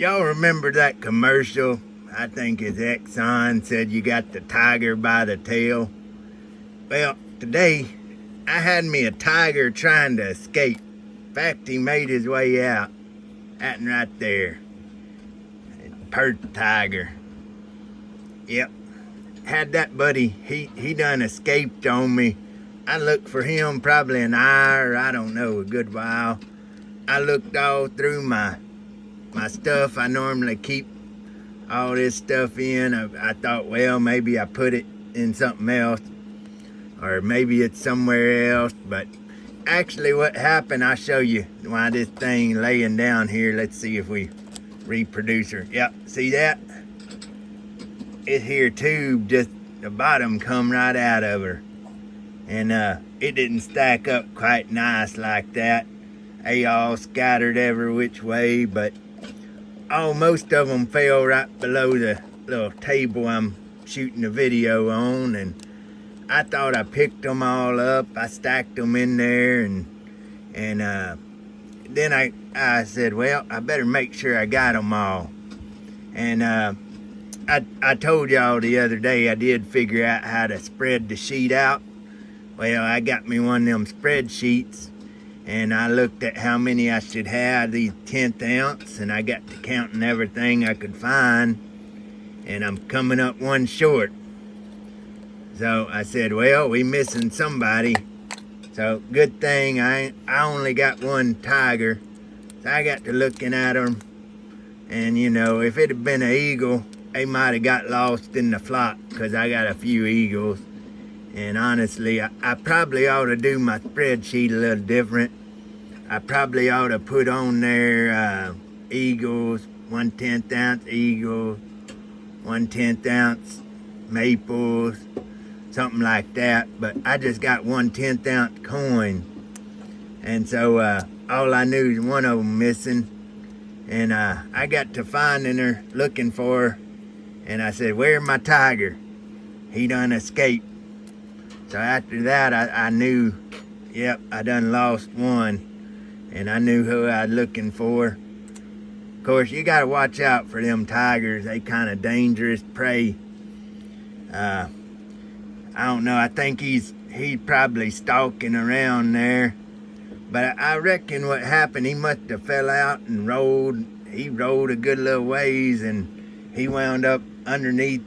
Y'all remember that commercial? I think it's Exxon said you got the tiger by the tail. Well, today I had me a tiger trying to escape. In fact, he made his way out. That one right there. Pert tiger. Yep. Had that buddy, he done escaped on me. I looked for him probably an hour, I don't know, a good while. I looked all through my stuff. I normally keep all this stuff in. I thought, well, maybe I put it in something else, or maybe it's somewhere else. But actually what happened, I'll show you why this thing laying down here. Let's see if we reproduce her. Yep, see that? It here tube, just the bottom come right out of her. And it didn't stack up quite nice like that. They all scattered every which way, but most of them fell right below the little table I'm shooting the video on, and I thought I picked them all up. I stacked them in there, and then I said, well, I better make sure I got them all. And I told y'all the other day I did figure out how to spread the sheet out. Well, I got me one of them spreadsheets, and I looked at how many I should have, these 1/10 ounce, and I got to counting everything I could find, and I'm coming up one short. So I said, well, we missing somebody. So good thing I only got one tiger. So I got to looking at them, and you know, if it had been an eagle, they might have got lost in the flock, because I got a few eagles. And honestly, I probably ought to do my spreadsheet a little different. I probably ought to put on there eagles, 1/10 ounce eagles, 1/10 ounce maples, something like that. But I just got 1/10 ounce coin. And so all I knew is one of them missing. And I got to finding her, looking for her. And I said, where's my tiger? He done escaped. So after that, I knew, yep, I done lost one. And I knew who I was looking for. Of course, you gotta watch out for them tigers. They kind of dangerous prey. I don't know, I think he's probably stalking around there. But I reckon what happened, he must have fell out and rolled. He rolled a good little ways, and he wound up underneath,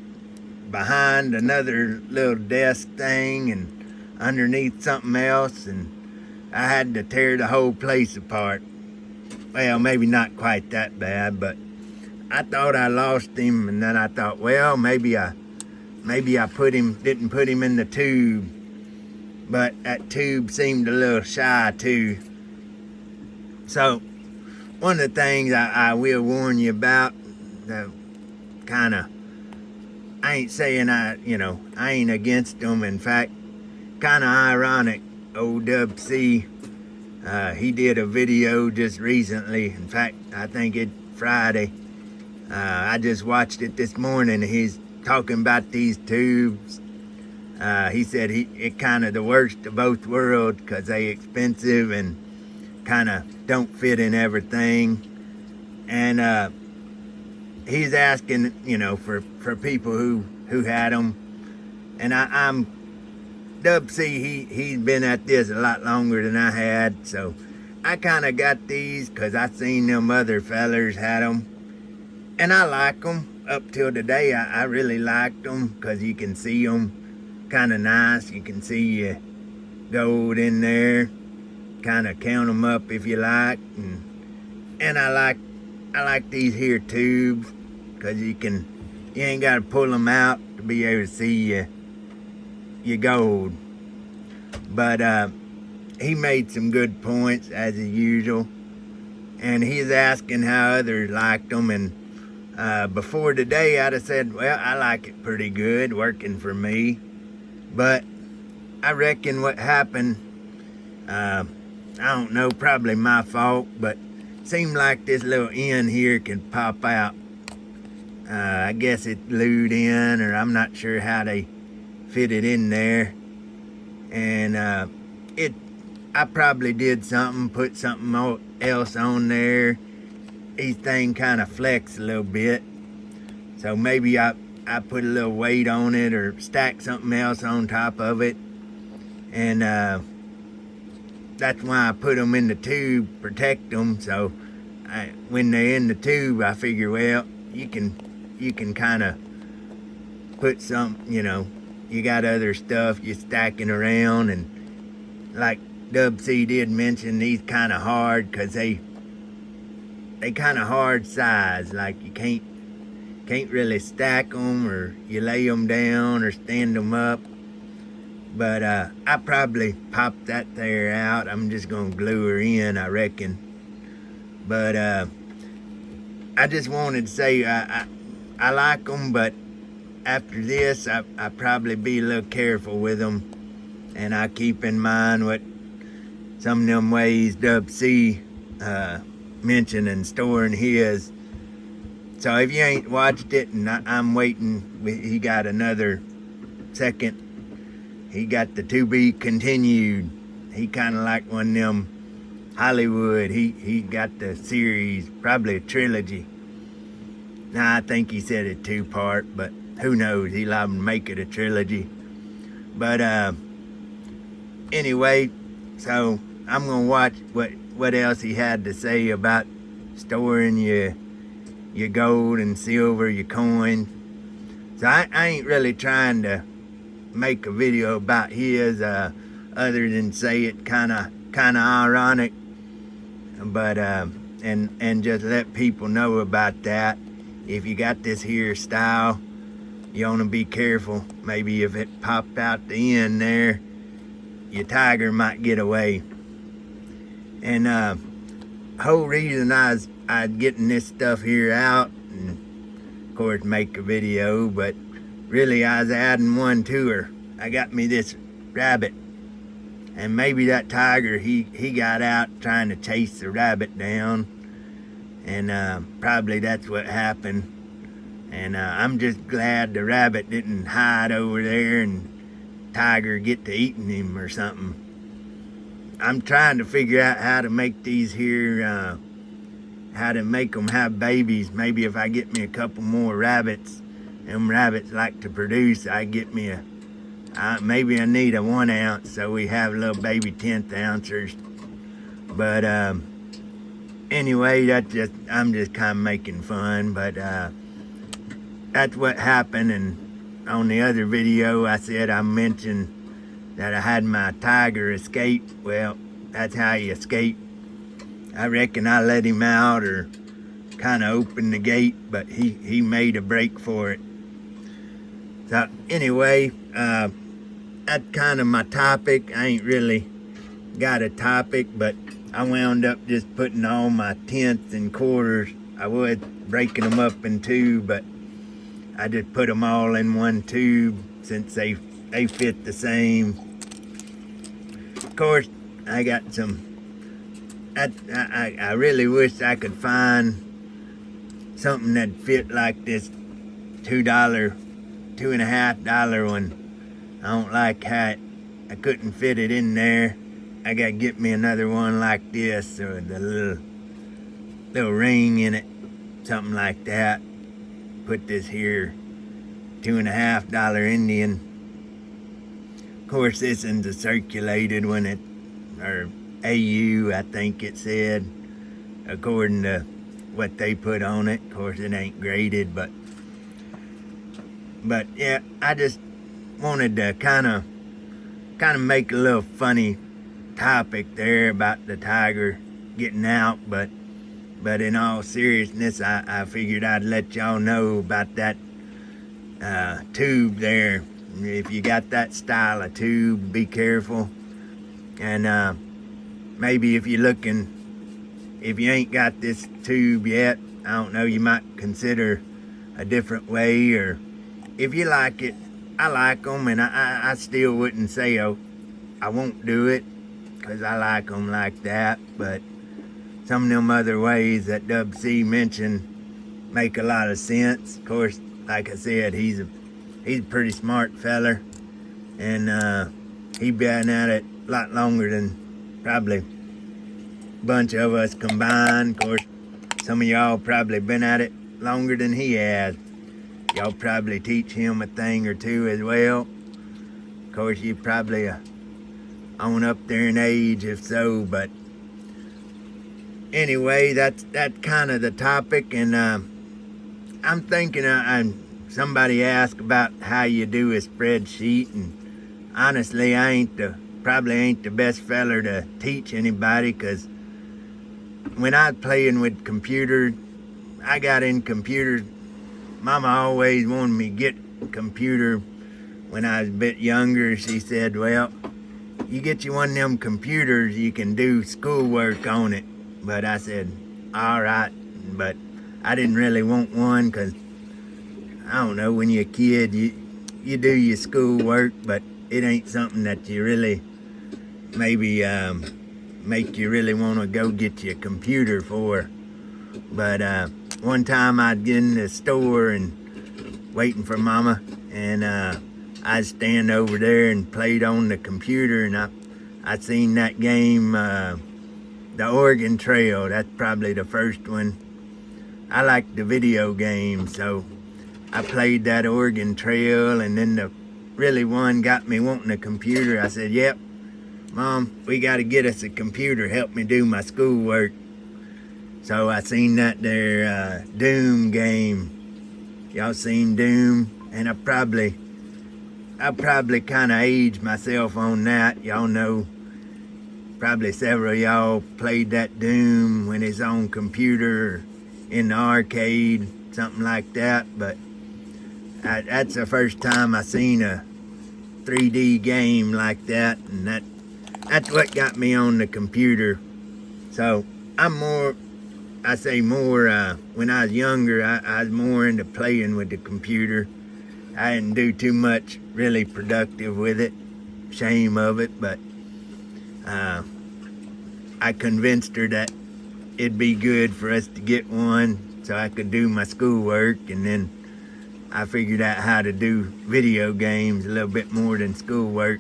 behind another little desk thing, and underneath something else, and I had to tear the whole place apart. Well, maybe not quite that bad, but I thought I lost him, and then I thought, well, maybe I didn't put him in the tube, but that tube seemed a little shy too. So one of the things I will warn you about, the kind of, I ain't saying I ain't against them. In fact, kind of ironic, old Dub C, he did a video just recently. In fact, I think it's Friday. I just watched it this morning. He's talking about these tubes. He said it kind of the worst of both worlds, because they expensive and kind of don't fit in everything. And he's asking, for people who had them. And I'm Dub C, he's been at this a lot longer than I had, so I kind of got these because I seen them other fellers had them, and I like them. Up till today, I really liked them, because you can see them kind of nice. You can see gold in there, kind of count them up if you like. And I like these here tubes, because you ain't got to pull them out to be able to see your gold. But he made some good points as usual, and he's asking how others liked them. And before today, I'd have said, well, I like it pretty good, working for me. But I reckon what happened, I don't know, probably my fault, but seemed like this little end here could pop out. I guess it glued in, or I'm not sure how they fit it in there. And I probably did something, put something else on there, these things kind of flex a little bit. So maybe I put a little weight on it or stack something else on top of it. And that's why I put them in the tube, protect them. So when they're in the tube, I figure, well, you can kind of put some, you got other stuff you're stacking around. And like Dub C did mention, these kind of hard because they kind of hard size. Like you can't really stack them, or you lay them down or stand them up. But I probably pop that there out. I'm just gonna glue her in, I reckon. But I just wanted to say I like them, but after this I probably be a little careful with them, and I keep in mind what some of them ways Dub C mentioned in storing his. So if you ain't watched it, and I'm waiting, he got another second. He got the to be continued. He kind of like one of them Hollywood. He got the series, probably a trilogy. Now I think he said a 2-part, but who knows? He'll have to make it a trilogy. But anyway, so I'm gonna watch what else he had to say about storing your gold and silver, your coins. So I ain't really trying to make a video about his other than say it kind of ironic, but and just let people know about that. If you got this here style, you want to be careful. Maybe if it popped out the end there, your tiger might get away. And whole reason I was getting this stuff here out, and of course make a video, but really I was adding one to her. I got me this rabbit, and maybe that tiger he got out trying to chase the rabbit down, and probably that's what happened. And I'm just glad the rabbit didn't hide over there and tiger get to eating him or something. I'm trying to figure out how to make these here, how to make them have babies. Maybe if I get me a couple more rabbits, them rabbits like to produce, I get me maybe I need a 1 ounce so we have little baby 10th ouncers. But anyway, I'm just kind of making fun. But that's what happened. And on the other video, I mentioned that I had my tiger escape. Well, that's how you escape. I reckon I let him out or kind of opened the gate, but he made a break for it. So anyway, that's kind of my topic. I ain't really got a topic, but I wound up just putting all my tenths and quarters. I was breaking them up in two, but I just put them all in one tube since they fit the same. Of course, I got some. I really wish I could find something that fit like this $2.50 one. I don't like how I couldn't fit it in there. I gotta get me another one like this, or the little ring in it, something like that. Put this here $2.50 Indian. Of course, this one's a circulated one, or AU, I think it said, according to what they put on it. Of course, it ain't graded, but yeah, I just wanted to kind of make a little funny topic there about the tiger getting out, but in all seriousness, I figured I'd let y'all know about that tube there. If you got that style of tube, be careful. And maybe if you ain't got this tube yet, I don't know, you might consider a different way. Or if you like it, I like them, and I still wouldn't say I won't do it, because I like them like that. But some of them other ways that Dub C mentioned make a lot of sense. Of course, like I said, he's a pretty smart feller, and he been at it a lot longer than probably a bunch of us combined. Of course, Some of y'all probably been at it longer than he has. Y'all probably teach him a thing or two as well. Of course, you probably on up there in age if so, but anyway, that's kind of the topic. And I'm thinking, somebody asked about how you do a spreadsheet, and honestly, I probably ain't the best feller to teach anybody, because when I was playing with computers, I got in computers. Mama always wanted me to get a computer when I was a bit younger. She said, well, you get you one of them computers, you can do schoolwork on it. But I said, all right. But I didn't really want one, because I don't know, when you're a kid, you do your schoolwork, but it ain't something that you really maybe make you really want to go get your computer for. But one time I'd get in the store and waiting for Mama, and I'd stand over there and played on the computer, and I seen that game, the Oregon Trail. That's probably the first one. I like the video game, so I played that Oregon Trail, and then the really one got me wanting a computer. I said, yep, Mom, we got to get us a computer, help me do my schoolwork. So I seen that there Doom game. Y'all seen Doom? And I probably kind of aged myself on that. Y'all know, probably several of y'all played that Doom when it's on computer or in the arcade, something like that. But that's the first time I seen a 3D game like that, and that's what got me on the computer. So I'm more, when I was younger, I was more into playing with the computer. I didn't do too much really productive with it. Shame of it, but I convinced her that it'd be good for us to get one so I could do my schoolwork, and then I figured out how to do video games a little bit more than schoolwork.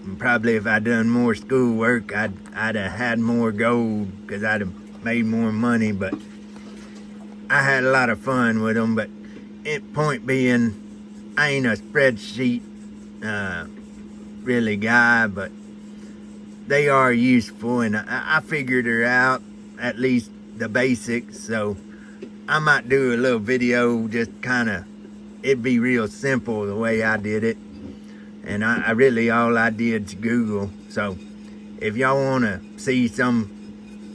And probably if I'd done more schoolwork, I'd have had more gold, because I'd have made more money. But I had a lot of fun with them. But point being, I ain't a spreadsheet really guy, but they are useful, and I figured her out, at least the basics. So I might do a little video, just kind of, it'd be real simple the way I did it. And I really, all I did's Google. So if y'all want to see some,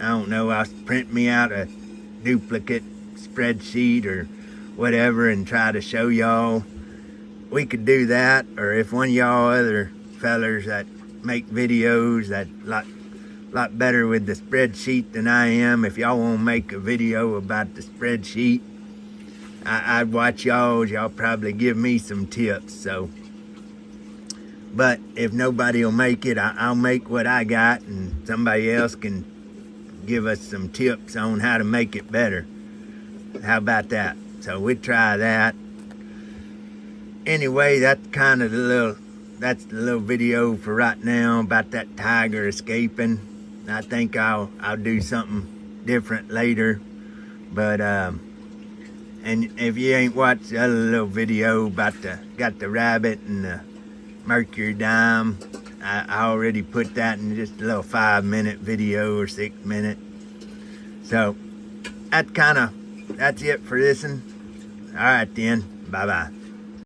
I don't know, I'll print me out a duplicate spreadsheet or whatever and try to show y'all. We could do that. Or if one of y'all other fellers that make videos that lot better with the spreadsheet than I am, if y'all want to make a video about the spreadsheet, I'd watch y'all. Y'all probably give me some tips. So, but if nobody will make it, I'll make what I got, and somebody else can give us some tips on how to make it better. How about that? So we'd try that. Anyway, that's kind of the little video for right now about that tiger escaping. I think I'll do something different later. But and if you ain't watched the other little video about got the rabbit and the mercury dime, I already put that in just a little 5-minute video or 6-minute. So that's it for this one. All right then, bye bye.